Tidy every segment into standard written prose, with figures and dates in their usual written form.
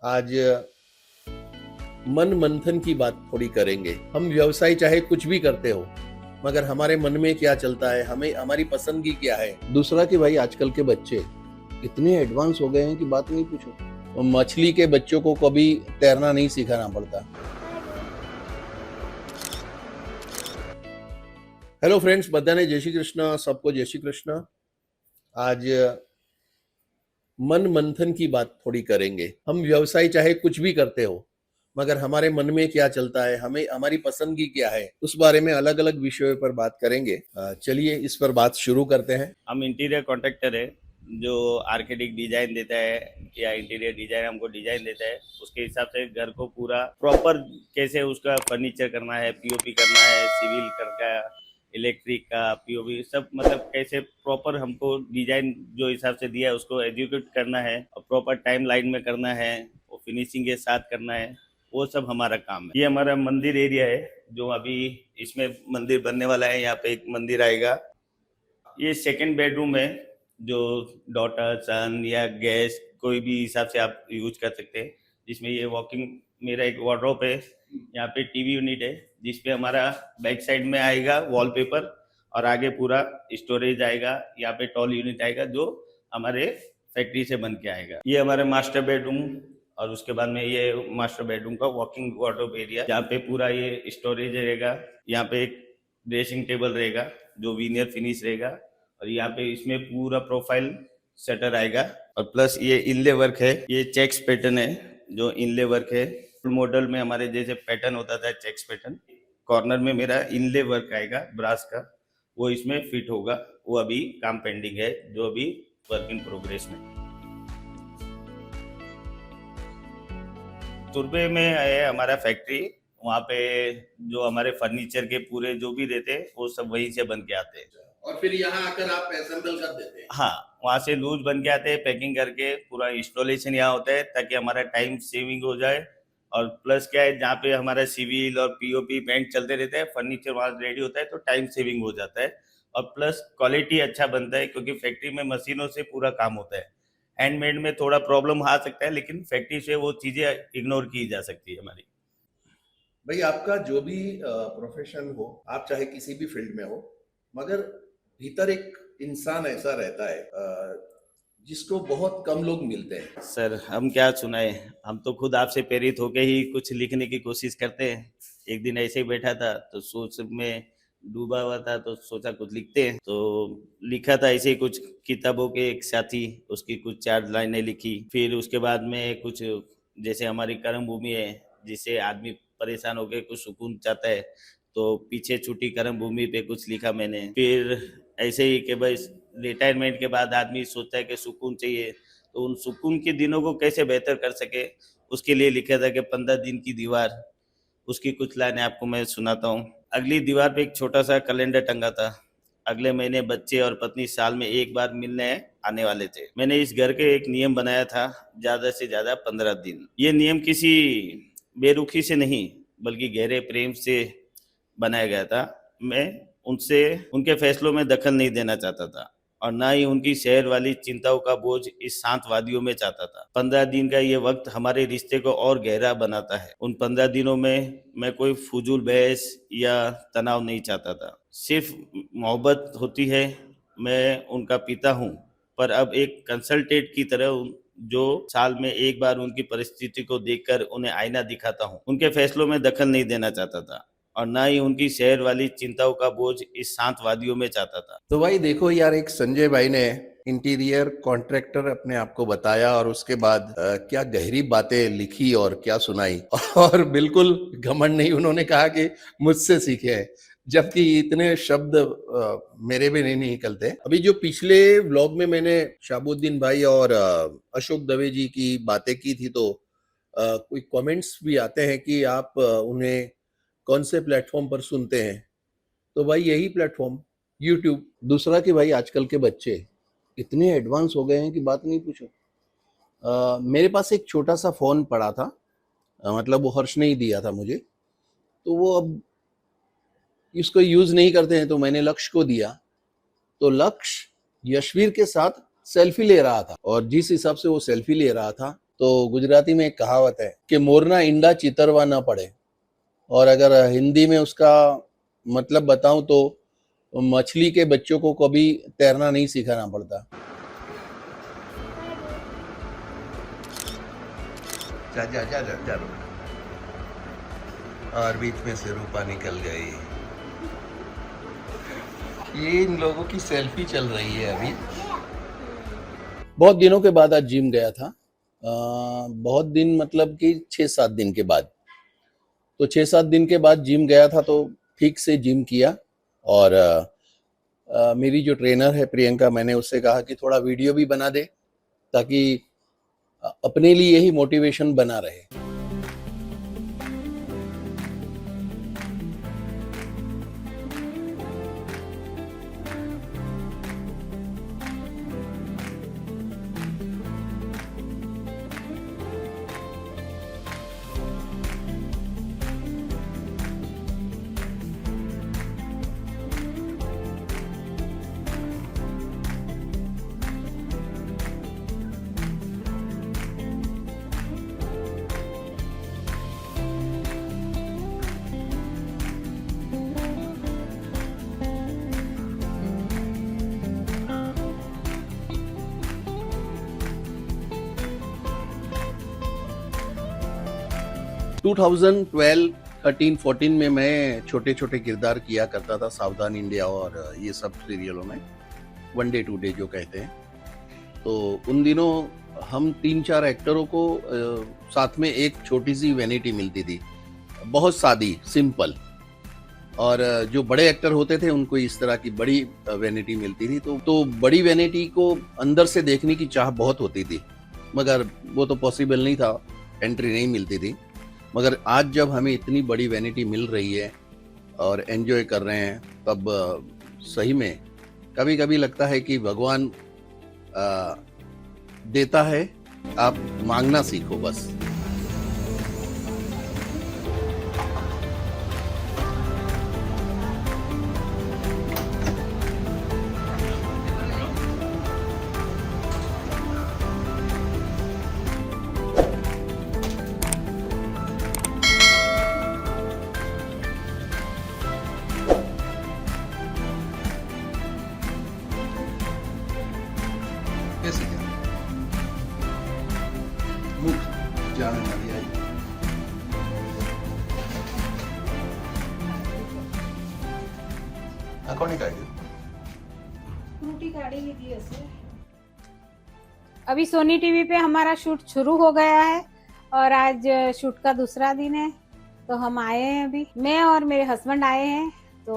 आज मन मंथन की बात थोड़ी करेंगे। हम व्यवसाय चाहे कुछ भी करते हो, मगर हमारे मन में क्या चलता है, हमें हमारी पसंदगी क्या है। दूसरा कि भाई आजकल के बच्चे इतने एडवांस हो गए हैं कि बात नहीं पूछो। और मछली के बच्चों को कभी तैरना नहीं सिखाना पड़ता। हेलो फ्रेंड्स, बधाने जय श्री कृष्ण। सबको जय श्री कृष्ण। आज मन मंथन की बात थोड़ी करेंगे। हम व्यवसाय चाहे कुछ भी करते हो, मगर हमारे मन में क्या चलता है, हमें हमारी पसंदगी क्या है, उस बारे में अलग अलग विषयों पर बात करेंगे। चलिए इस पर बात शुरू करते हैं। हम इंटीरियर कॉन्ट्रैक्टर है जो आर्किटेक्ट डिजाइन देता है या इंटीरियर डिजाइन हमको डिजाइन देता है। उसके हिसाब से घर को पूरा प्रॉपर कैसे उसका फर्नीचर करना है, पीओपी करना है, सिविल का, इलेक्ट्रिक का, पीओपी सब, मतलब कैसे प्रॉपर हमको डिजाइन जो हिसाब से दिया है उसको एग्जीक्यूट करना है और प्रॉपर टाइम लाइन में करना है और फिनिशिंग के साथ करना है। वो सब हमारा काम है। ये हमारा मंदिर एरिया है जो अभी इसमें मंदिर बनने वाला है। यहाँ पे एक मंदिर आएगा। ये सेकंड बेडरूम है जो डॉटर सन या गेस्ट कोई भी हिसाब से आप यूज कर सकते हैं। जिसमें ये वॉकिंग मेरा एक वार्डरोब है। यहाँ पे टीवी यूनिट है जिसपे हमारा बैक साइड में आएगा वॉलपेपर और आगे पूरा स्टोरेज आएगा। यहाँ पे टॉल यूनिट आएगा जो हमारे फैक्ट्री से बन के आएगा। ये हमारा मास्टर बेडरूम और उसके बाद में ये मास्टर बेडरूम का वॉकिंग वार्डरोब एरिया जहाँ पे पूरा ये स्टोरेज रहेगा। यहाँ पे एक ड्रेसिंग टेबल रहेगा जो वीनियर फिनिश रहेगा और यहाँ पे इसमें पूरा प्रोफाइल शटर आएगा। और प्लस ये इनले वर्क है, ये चेक्स पैटर्न है जो इनले वर्क है। फुल मॉडल में हमारे जैसे पैटर्न होता था चेक्स पैटर्न, कॉर्नर में मेरा इनले वर्क आएगा ब्रास का, वो इसमें फिट होगा। वो अभी काम पेंडिंग है जो अभी वर्क इन प्रोग्रेस में। तुर्बे में है हमारा फैक्ट्री। वहाँ पे जो हमारे फर्नीचर के पूरे जो भी रहते हैं वो सब वहीं से बन के आते हैं और फिर यहाँ आकर आप असेंबल कर देते हैं। हाँ, वहाँ से लूज बन के आते हैं, पैकिंग करके पूरा इंस्टॉलेशन यहाँ होता है ताकि हमारा टाइम सेविंग हो जाए। और प्लस क्या है, जहाँ पे हमारा सिविल और पीओपी पेंट चलते रहते हैं, फर्नीचर वहाँ रेडी होता है तो टाइम सेविंग हो जाता है। और प्लस क्वालिटी अच्छा बनता है क्योंकि फैक्ट्री में मशीनों से पूरा काम होता है। हैंडमेड में थोड़ा प्रॉब्लम आ सकता है लेकिन फैक्ट्री से वो चीज़ें इग्नोर की जा सकती है हमारी। भाई आपका जो भी प्रोफेशन हो, आप चाहे किसी भी फील्ड में हो, मगर भीतर एक इंसान ऐसा रहता है जिसको बहुत कम लोग मिलते हैं। सर हम क्या सुनाए, हम तो खुद आपसे प्रेरित होके ही कुछ लिखने की कोशिश करते हैं। एक दिन ऐसे ही बैठा था तो सोच में डूबा हुआ था तो सोचा कुछ लिखते हैं, तो लिखा था ऐसे ही कुछ किताबों के एक साथी, उसकी कुछ 4 लाइनें लिखी। फिर उसके बाद में कुछ जैसे हमारी कर्म भूमि है जिससे आदमी परेशान होकर कुछ सुकून चाहता है, तो पीछे छूटी कर्म भूमि पे कुछ लिखा मैंने। फिर ऐसे ही कि भाई रिटायरमेंट के बाद आदमी सोचता है कि सुकून चाहिए, तो उन सुकून के दिनों को कैसे बेहतर कर सके उसके लिए लिखा था कि 15 दिन की दीवार। उसकी कुछ लाइनें आपको मैं सुनाता हूँ। अगली दीवार पे एक छोटा सा कैलेंडर टंगा था। अगले महीने बच्चे और पत्नी साल में एक बार मिलने आने वाले थे। मैंने इस घर के एक नियम बनाया था, ज्यादा से ज्यादा 15 दिन। ये नियम किसी बेरुखी से नहीं बल्कि गहरे प्रेम से बनाया गया था। मैं उनसे उनके फैसलों में दखल नहीं देना चाहता था और ना ही उनकी शहर वाली चिंताओं का बोझ इस शांत वादियों में चाहता था। 15 दिन का ये वक्त हमारे रिश्ते को और गहरा बनाता है। उन 15 दिनों में मैं कोई फजूल बहस या तनाव नहीं चाहता था, सिर्फ मोहब्बत होती है। मैं उनका पिता हूँ पर अब एक कंसल्टेंट की तरह जो साल में एक बार उनकी परिस्थिति को देखकर उन्हें आईना दिखाता हूँ। उनके फैसलों में दखल नहीं देना चाहता था और ना ही उनकी शहर वाली चिंताओं का बोझ इस शांत वादियों में चाहता था। तो भाई देखो यार, एक संजय भाई ने इंटीरियर कॉन्ट्रैक्टर अपने आप को बताया और उसके बाद क्या गहरी बातें लिखी और क्या सुनाई। और बिल्कुल घमंड नहीं, उन्होंने कहा कि मुझसे सीखे हैं, जबकि इतने शब्द मेरे भी नहीं निकलते। अभी जो पिछले व्लॉग में मैंने शाहबुद्दीन भाई और अशोक दवे जी की बातें की थी, तो कोई कमेंट्स भी आते हैं कि आप उन्हें कौन से प्लेटफॉर्म पर सुनते हैं। तो भाई यही प्लेटफॉर्म, यूट्यूब। दूसरा कि भाई आजकल के बच्चे इतने एडवांस हो गए हैं कि बात नहीं पूछो। मेरे पास एक छोटा सा फ़ोन पड़ा था, मतलब वो हर्ष ने ही दिया था मुझे, तो वो अब इसको यूज़ नहीं करते हैं, तो मैंने लक्ष्य को दिया। तो लक्ष्य यशवीर के साथ सेल्फी ले रहा था और जिस हिसाब से वो सेल्फी ले रहा था तो गुजराती में एक कहावत है कि मोरना इंडा चितरवा ना पड़े, और अगर हिंदी में उसका मतलब बताऊं तो मछली के बच्चों को कभी तैरना नहीं सिखाना पड़ता। जा जा जा जा, जा। और बीच में से रूपा निकल गई। ये इन लोगों की सेल्फी चल रही है अभी। बहुत दिनों के बाद आज जिम गया था। बहुत दिन मतलब कि 6-7 दिन के बाद। तो 6-7 दिन के बाद जिम गया था तो ठीक से जिम किया। और मेरी जो ट्रेनर है प्रियंका, मैंने उससे कहा कि थोड़ा वीडियो भी बना दे ताकि अपने लिए ही मोटिवेशन बना रहे। टू 2012-13-14 में मैं छोटे छोटे किरदार किया करता था सावधान इंडिया और ये सब सीरियलों में, 1 डे 2 डे जो कहते हैं। तो उन दिनों हम 3-4 एक्टरों को साथ में एक छोटी सी वैनिटी मिलती थी, बहुत सादी सिंपल। और जो बड़े एक्टर होते थे उनको इस तरह की बड़ी वैनिटी मिलती थी। तो बड़ी वैनिटी को अंदर से देखने की चाह बहुत होती थी, मगर वो तो पॉसिबल नहीं था, एंट्री नहीं मिलती थी। मगर आज जब हमें इतनी बड़ी वैनिटी मिल रही है और एंजॉय कर रहे हैं, तब सही में कभी कभी लगता है कि भगवान देता है, आप मांगना सीखो बस। कैसे क्या मुख जाने ना दिया। कोणी काढली? फ्रूटी काढ़ी लीजिए ऐसे। अभी सोनी टीवी पे हमारा शूट शुरू हो गया है और आज शूट का दूसरा दिन है, तो हम आए हैं। अभी मैं और मेरे हस्बैंड आए हैं, तो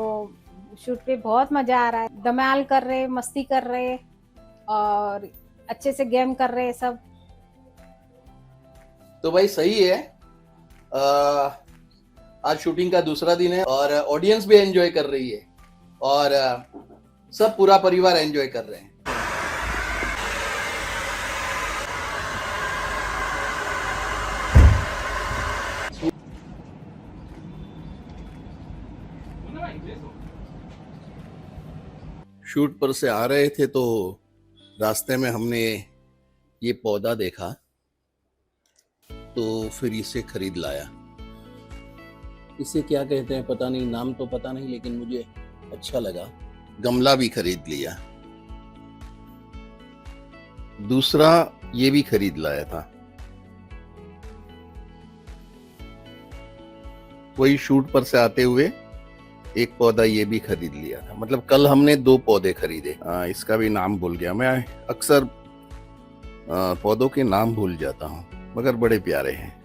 शूट पे बहुत मजा आ रहा है। धमाल कर रहे, मस्ती कर रहे और अच्छे से गेम कर रहे सब। तो भाई सही है। आज शूटिंग का दूसरा दिन है और ऑडियंस भी एंजॉय कर रही है और सब पूरा परिवार एंजॉय कर रहे हैं। शूट पर से आ रहे थे तो रास्ते में हमने ये पौधा देखा, तो फिर इसे खरीद लाया। इसे क्या कहते हैं पता नहीं, नाम तो पता नहीं, लेकिन मुझे अच्छा लगा। गमला भी खरीद लिया, दूसरा ये भी खरीद लाया था। वही शूट पर से आते हुए एक पौधा ये भी खरीद लिया था। मतलब कल हमने 2 पौधे खरीदे। इसका भी नाम भूल गया मैं। अक्सर पौधों के नाम भूल जाता हूँ, मगर बड़े प्यारे हैं।